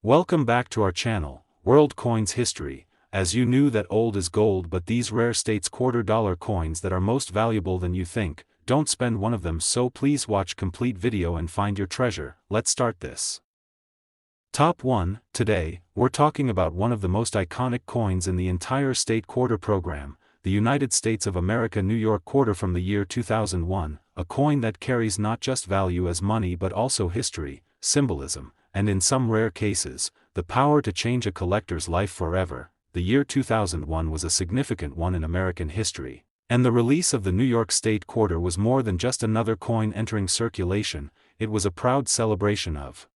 Welcome back to our channel, World Coins History. As you knew that old is gold, but these rare states $quarter coins that are most valuable than you think, don't spend one of them, so please watch complete video and find your treasure. Let's start this. Top 1. Today, we're talking about one of the most iconic coins in the entire state quarter program, the United States of America New York quarter from the year 2001, a coin that carries not just value as money but also history, symbolism, and in some rare cases, the power to change a collector's life forever. The year 2001 was a significant one in American history, and the release of the New York State Quarter was more than just another coin entering circulation. It was a proud celebration of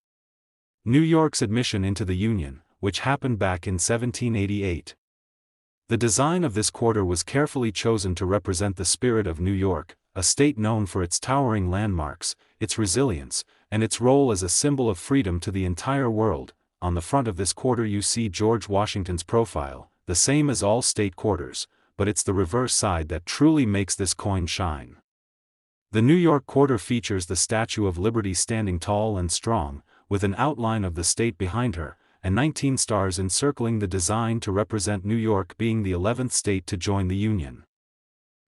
New York's admission into the Union, which happened back in 1788. The design of this quarter was carefully chosen to represent the spirit of New York, a state known for its towering landmarks, its resilience, and its role as a symbol of freedom to the entire world. On the front of this quarter you see George Washington's profile, the same as all state quarters, but it's the reverse side that truly makes this coin shine. The New York quarter features the Statue of Liberty standing tall and strong, with an outline of the state behind her, and 19 stars encircling the design to represent New York being the 11th state to join the Union.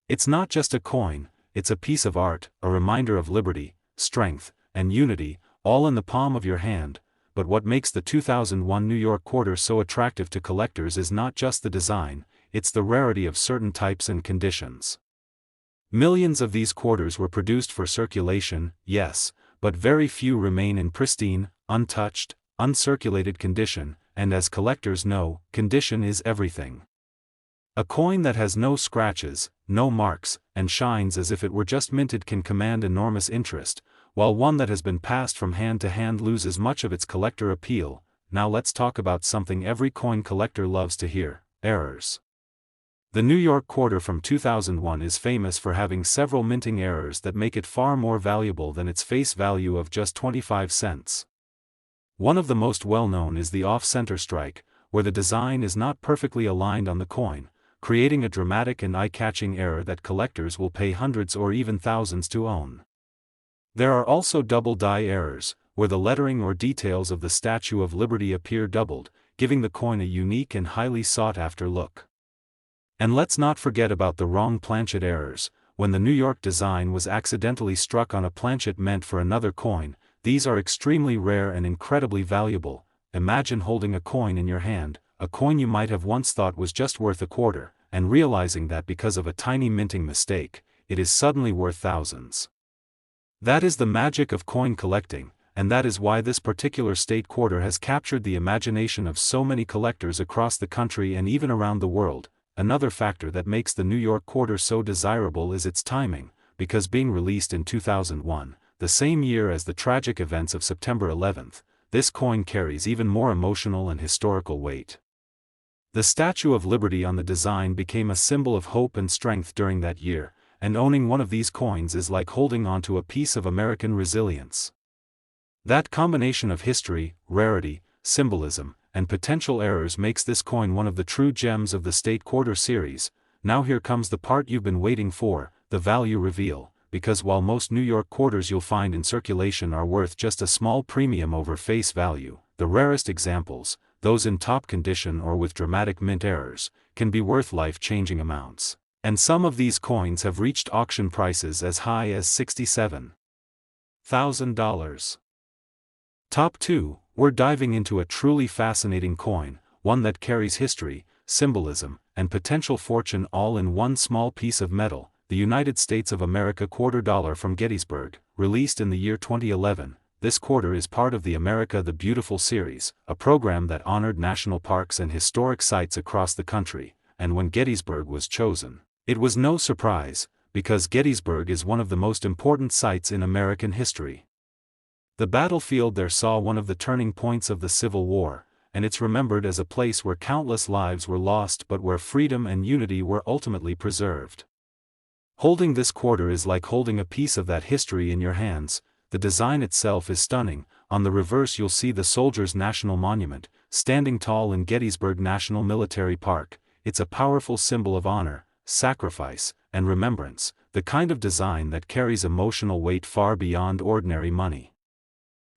It's not just a coin, it's a piece of art, a reminder of liberty, strength, and unity, all in the palm of your hand. But what makes the 2001 New York quarter so attractive to collectors is not just the design, it's the rarity of certain types and conditions. Millions of these quarters were produced for circulation, yes, but very few remain in pristine, untouched, uncirculated condition, and as collectors know, condition is everything. A coin that has no scratches, no marks, and shines as if it were just minted can command enormous interest, while one that has been passed from hand to hand loses much of its collector appeal. Now let's talk about something every coin collector loves to hear: errors. The New York quarter from 2001 is famous for having several minting errors that make it far more valuable than its face value of just 25 cents. One of the most well-known is the off-center strike, where the design is not perfectly aligned on the coin, creating a dramatic and eye-catching error that collectors will pay hundreds or even thousands to own. There are also double die errors, where the lettering or details of the Statue of Liberty appear doubled, giving the coin a unique and highly sought-after look. And let's not forget about the wrong planchet errors, when the New York design was accidentally struck on a planchet meant for another coin. These are extremely rare and incredibly valuable. Imagine holding a coin in your hand, a coin you might have once thought was just worth a quarter, and realizing that because of a tiny minting mistake, it is suddenly worth thousands. That is the magic of coin collecting, and that is why this particular state quarter has captured the imagination of so many collectors across the country and even around the world. Another factor that makes the New York quarter so desirable is its timing, because being released in 2001, the same year as the tragic events of September 11th, this coin carries even more emotional and historical weight. The Statue of Liberty on the design became a symbol of hope and strength during that year, and owning one of these coins is like holding onto a piece of American resilience. That combination of history, rarity, symbolism, and potential errors makes this coin one of the true gems of the State Quarter series. Now here comes the part you've been waiting for, the value reveal, because while most New York quarters you'll find in circulation are worth just a small premium over face value, the rarest examples, those in top condition or with dramatic mint errors, can be worth life-changing amounts. And some of these coins have reached auction prices as high as $67,000. Top 2, we're diving into a truly fascinating coin, one that carries history, symbolism, and potential fortune all in one small piece of metal, the United States of America quarter dollar from Gettysburg, released in the year 2011. This quarter is part of the America the Beautiful series, a program that honored national parks and historic sites across the country, and when Gettysburg was chosen, it was no surprise, because Gettysburg is one of the most important sites in American history. The battlefield there saw one of the turning points of the Civil War, and it's remembered as a place where countless lives were lost but where freedom and unity were ultimately preserved. Holding this quarter is like holding a piece of that history in your hands. The design itself is stunning. On the reverse you'll see the Soldiers' National Monument, standing tall in Gettysburg National Military Park. It's a powerful symbol of honor, sacrifice, and remembrance, the kind of design that carries emotional weight far beyond ordinary money.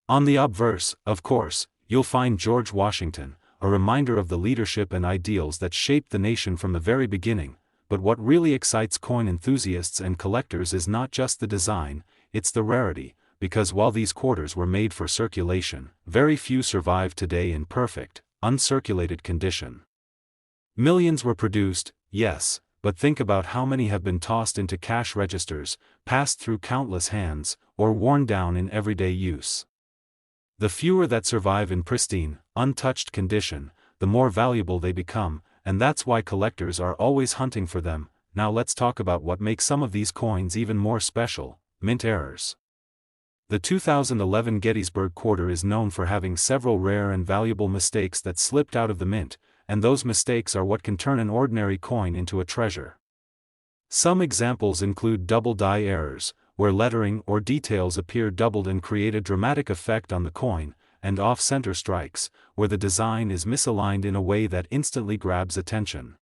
On the obverse, of course, you'll find George Washington, a reminder of the leadership and ideals that shaped the nation from the very beginning. But what really excites coin enthusiasts and collectors is not just the design, it's the rarity, because while these quarters were made for circulation, very few survive today in perfect, uncirculated condition. Millions were produced, yes, but think about how many have been tossed into cash registers, passed through countless hands, or worn down in everyday use. The fewer that survive in pristine, untouched condition, the more valuable they become, and that's why collectors are always hunting for them. Now let's talk about what makes some of these coins even more special: mint errors. The 2011 Gettysburg quarter is known for having several rare and valuable mistakes that slipped out of the mint, and those mistakes are what can turn an ordinary coin into a treasure. Some examples include double die errors, where lettering or details appear doubled and create a dramatic effect on the coin, and off-center strikes, where the design is misaligned in a way that instantly grabs attention.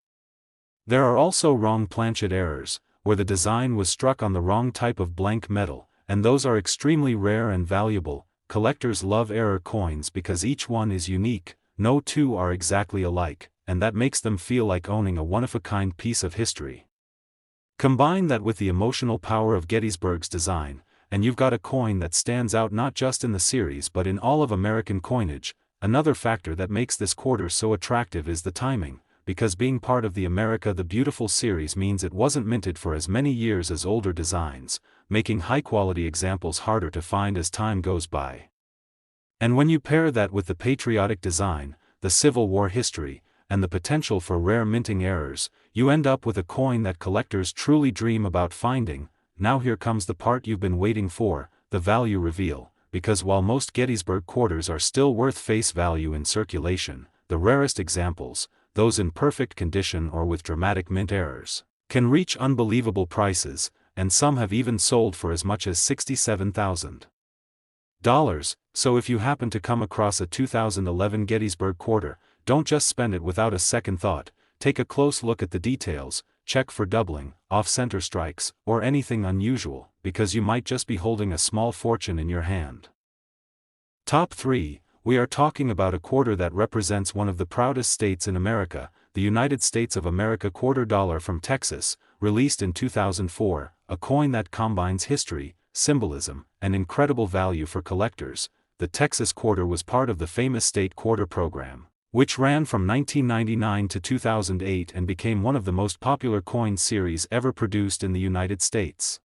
There are also wrong planchet errors, where the design was struck on the wrong type of blank metal, and those are extremely rare and valuable. Collectors love error coins because each one is unique. No two are exactly alike, and that makes them feel like owning a one-of-a-kind piece of history. Combine that with the emotional power of Gettysburg's design, and you've got a coin that stands out not just in the series but in all of American coinage. Another factor that makes this quarter so attractive is the timing, because being part of the America the Beautiful series means it wasn't minted for as many years as older designs, making high-quality examples harder to find as time goes by. And when you pair that with the patriotic design, the Civil War history, and the potential for rare minting errors, you end up with a coin that collectors truly dream about finding. Now here comes the part you've been waiting for, the value reveal, because while most Gettysburg quarters are still worth face value in circulation, the rarest examples, those in perfect condition or with dramatic mint errors, can reach unbelievable prices, and some have even sold for as much as $67,000. So if you happen to come across a 2011 Gettysburg quarter, don't just spend it without a second thought. Take a close look at the details, check for doubling, off-center strikes, or anything unusual, because you might just be holding a small fortune in your hand. Top 3. We are talking about a quarter that represents one of the proudest states in America, the United States of America quarter dollar from Texas, released in 2004, a coin that combines history, symbolism, and incredible value for collectors. The Texas quarter was part of the famous state quarter program, which ran from 1999 to 2008 and became one of the most popular coin series ever produced in the United States.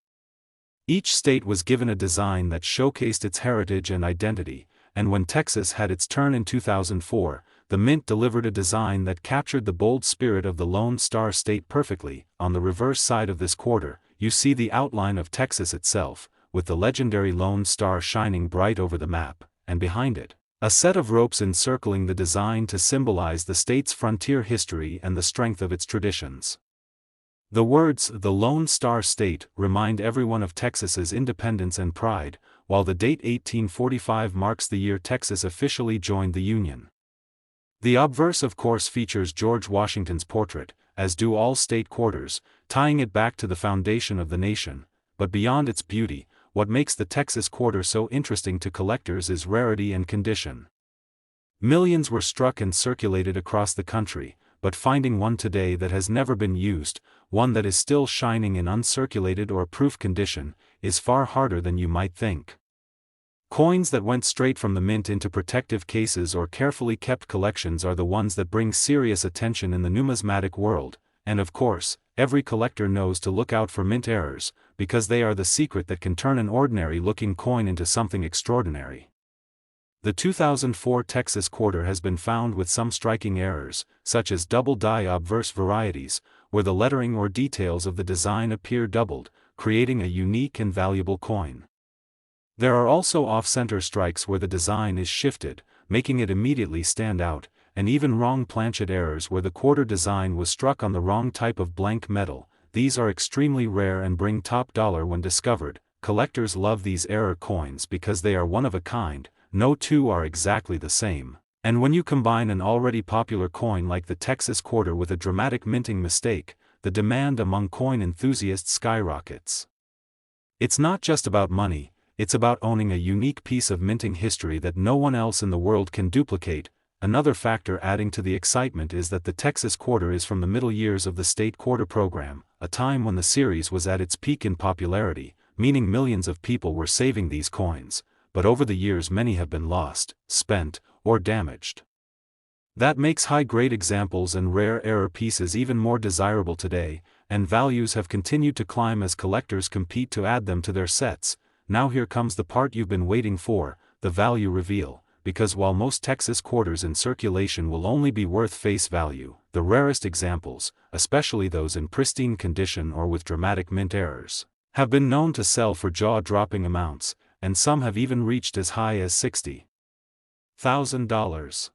Each state was given a design that showcased its heritage and identity, and when Texas had its turn in 2004, the mint delivered a design that captured the bold spirit of the Lone Star State perfectly. On the reverse side of this quarter, you see the outline of Texas itself, with the legendary Lone Star shining bright over the map, and behind it, a set of ropes encircling the design to symbolize the state's frontier history and the strength of its traditions. The words, "The Lone Star State," remind everyone of Texas's independence and pride, while the date 1845 marks the year Texas officially joined the Union. The obverse of course features George Washington's portrait, as do all state quarters, tying it back to the foundation of the nation. But beyond its beauty, what makes the Texas quarter so interesting to collectors is rarity and condition. Millions were struck and circulated across the country, but finding one today that has never been used, one that is still shining in uncirculated or proof condition, is far harder than you might think. Coins that went straight from the mint into protective cases or carefully kept collections are the ones that bring serious attention in the numismatic world, and of course, every collector knows to look out for mint errors, because they are the secret that can turn an ordinary-looking coin into something extraordinary. The 2004 Texas quarter has been found with some striking errors, such as double die obverse varieties, where the lettering or details of the design appear doubled, creating a unique and valuable coin. There are also off-center strikes where the design is shifted, making it immediately stand out, and even wrong planchet errors where the quarter design was struck on the wrong type of blank metal. These are extremely rare and bring top dollar when discovered. Collectors love these error coins because they are one of a kind. No two are exactly the same, and when you combine an already popular coin like the Texas quarter with a dramatic minting mistake, the demand among coin enthusiasts skyrockets. It's not just about money, it's about owning a unique piece of minting history that no one else in the world can duplicate. Another factor adding to the excitement is that the Texas quarter is from the middle years of the state quarter program, a time when the series was at its peak in popularity, meaning millions of people were saving these coins, but over the years many have been lost, spent, or damaged. That makes high-grade examples and rare error pieces even more desirable today, and values have continued to climb as collectors compete to add them to their sets. Now here comes the part you've been waiting for, the value reveal. Because while most Texas quarters in circulation will only be worth face value, the rarest examples, especially those in pristine condition or with dramatic mint errors, have been known to sell for jaw-dropping amounts, and some have even reached as high as $60,000.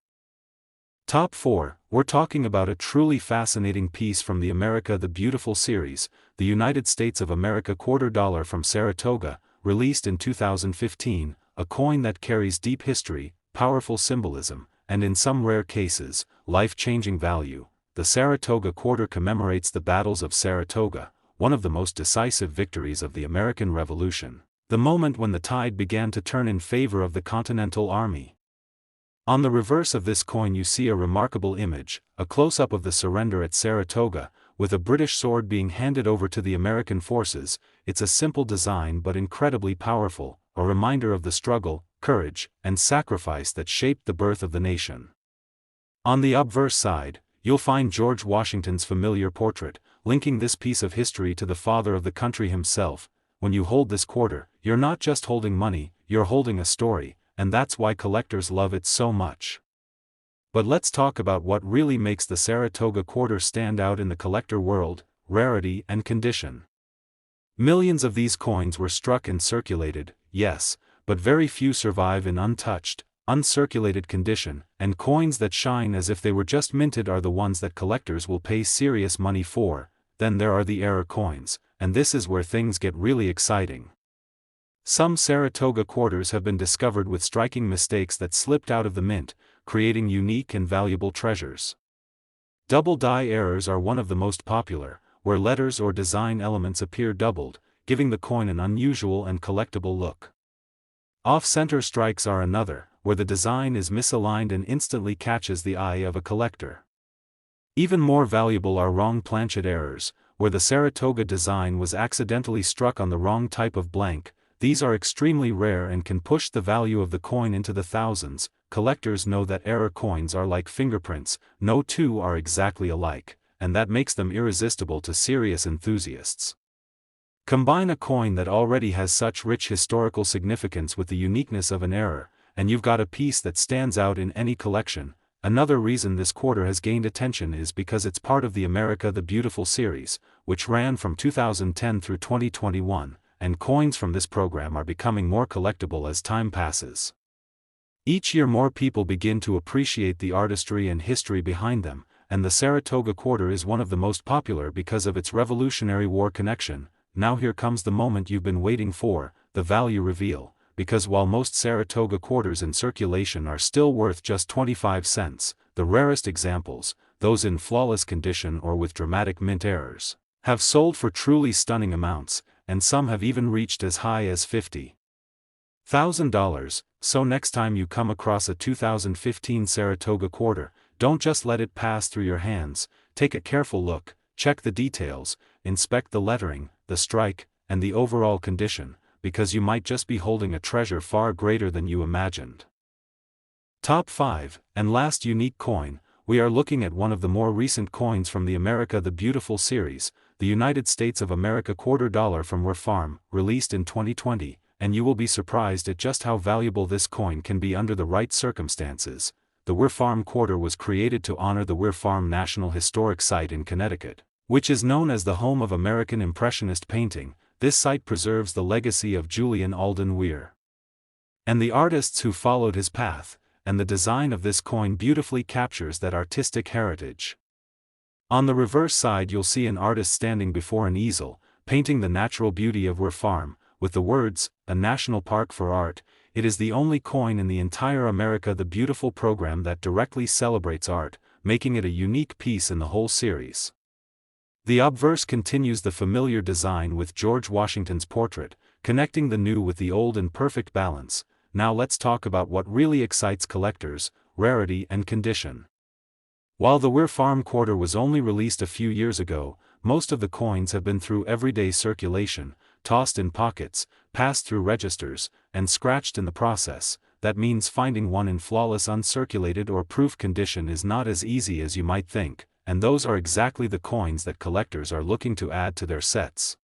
Top 4, we're talking about a truly fascinating piece from the America the Beautiful series, the United States of America quarter dollar from Saratoga, released in 2015, a coin that carries deep history, powerful symbolism, and in some rare cases, life-changing value. The Saratoga quarter commemorates the battles of Saratoga, one of the most decisive victories of the American Revolution, the moment when the tide began to turn in favor of the Continental Army. On the reverse of this coin you see a remarkable image, a close-up of the surrender at Saratoga, with a British sword being handed over to the American forces. It's a simple design but incredibly powerful, a reminder of the struggle, courage, and sacrifice that shaped the birth of the nation. On the obverse side, you'll find George Washington's familiar portrait, linking this piece of history to the father of the country himself. When you hold this quarter, you're not just holding money, you're holding a story, and that's why collectors love it so much. But let's talk about what really makes the Saratoga quarter stand out in the collector world: rarity and condition. Millions of these coins were struck and circulated, yes, but very few survive in untouched, uncirculated condition, and coins that shine as if they were just minted are the ones that collectors will pay serious money for. Then there are the error coins, and this is where things get really exciting. Some Saratoga quarters have been discovered with striking mistakes that slipped out of the mint, creating unique and valuable treasures. Double die errors are one of the most popular, where letters or design elements appear doubled, giving the coin an unusual and collectible look. Off-center strikes are another, where the design is misaligned and instantly catches the eye of a collector. Even more valuable are wrong planchet errors, where the Saratoga design was accidentally struck on the wrong type of blank. These are extremely rare and can push the value of the coin into the thousands. Collectors know that error coins are like fingerprints, no two are exactly alike, and that makes them irresistible to serious enthusiasts. Combine a coin that already has such rich historical significance with the uniqueness of an error, and you've got a piece that stands out in any collection. Another reason this quarter has gained attention is because it's part of the America the Beautiful series, which ran from 2010 through 2021, and coins from this program are becoming more collectible as time passes. Each year more people begin to appreciate the artistry and history behind them, and the Saratoga quarter is one of the most popular because of its Revolutionary War connection. Now here comes the moment you've been waiting for, the value reveal, because while most Saratoga quarters in circulation are still worth just 25 cents, the rarest examples, those in flawless condition or with dramatic mint errors, have sold for truly stunning amounts, and some have even reached as high as $50,000. So next time you come across a 2015 Saratoga quarter, don't just let it pass through your hands. Take a careful look, check the details, inspect the lettering, the strike, and the overall condition, because you might just be holding a treasure far greater than you imagined. Top 5, and last unique coin, we are looking at one of the more recent coins from the America the Beautiful series, the United States of America quarter dollar from Ware Farm, released in 2020, and you will be surprised at just how valuable this coin can be under the right circumstances. The Ware Farm quarter was created to honor the Ware Farm National Historic Site in Connecticut, which is known as the home of American Impressionist painting. This site preserves the legacy of Julian Alden Ware and the artists who followed his path, and the design of this coin beautifully captures that artistic heritage. On the reverse side you'll see an artist standing before an easel, painting the natural beauty of Ware Farm, with the words, "A National Park for Art." It is the only coin in the entire America the Beautiful program that directly celebrates art, making it a unique piece in the whole series. The obverse continues the familiar design with George Washington's portrait, connecting the new with the old in perfect balance. Now let's talk about what really excites collectors: rarity and condition. While the Weir Farm Quarter was only released a few years ago, most of the coins have been through everyday circulation, tossed in pockets, passed through registers, and scratched in the process. That means finding one in flawless uncirculated or proof condition is not as easy as you might think, and those are exactly the coins that collectors are looking to add to their sets.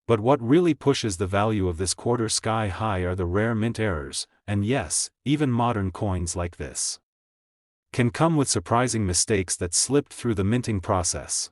But what really pushes the value of this quarter sky high are the rare mint errors, and yes, even modern coins like this can come with surprising mistakes that slipped through the minting process.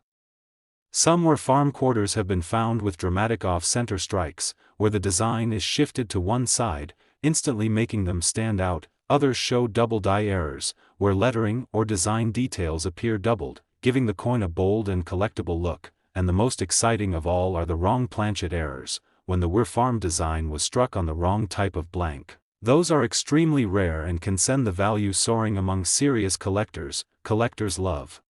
Some Weir Farm quarters have been found with dramatic off-center strikes, where the design is shifted to one side, instantly making them stand out. Others show double die errors, where lettering or design details appear doubled, giving the coin a bold and collectible look. And the most exciting of all are the wrong planchet errors, when the Weir Farm design was struck on the wrong type of blank. Those are extremely rare and can send the value soaring among serious collectors. Collectors love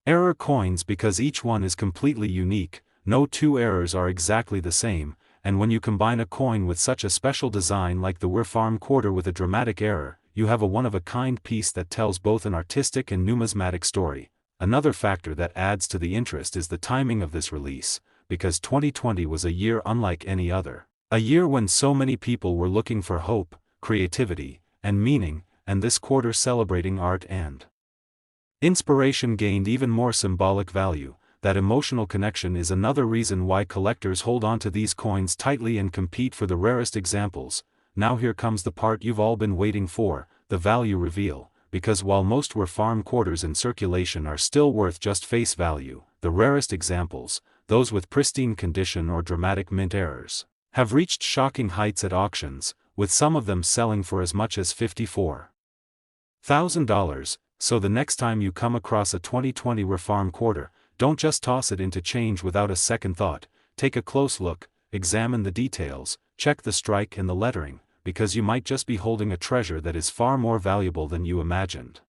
error coins because each one is completely unique. No two errors are exactly the same, and when you combine a coin with such a special design like the Weir Farm quarter with a dramatic error, you have a one-of-a-kind piece that tells both an artistic and numismatic story. Another factor that adds to the interest is the timing of this release, because 2020 was a year unlike any other. A year when so many people were looking for hope, creativity, and meaning, and this quarter celebrating art and inspiration gained even more symbolic value. That emotional connection is another reason why collectors hold on to these coins tightly and compete for the rarest examples. Now here comes the part you've all been waiting for, the value reveal, because while most Weir Farm quarters in circulation are still worth just face value, the rarest examples, those with pristine condition or dramatic mint errors, have reached shocking heights at auctions, with some of them selling for as much as $54,000. So the next time you come across a 2020 Weir Farm quarter, don't just toss it into change without a second thought. Take a close look, examine the details, check the strike and the lettering, because you might just be holding a treasure that is far more valuable than you imagined.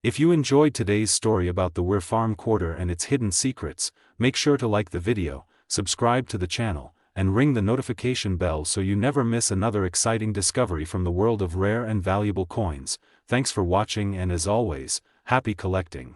If you enjoyed today's story about the Weir Farm quarter and its hidden secrets, make sure to like the video, subscribe to the channel, and ring the notification bell so you never miss another exciting discovery from the world of rare and valuable coins. Thanks for watching, and as always, happy collecting.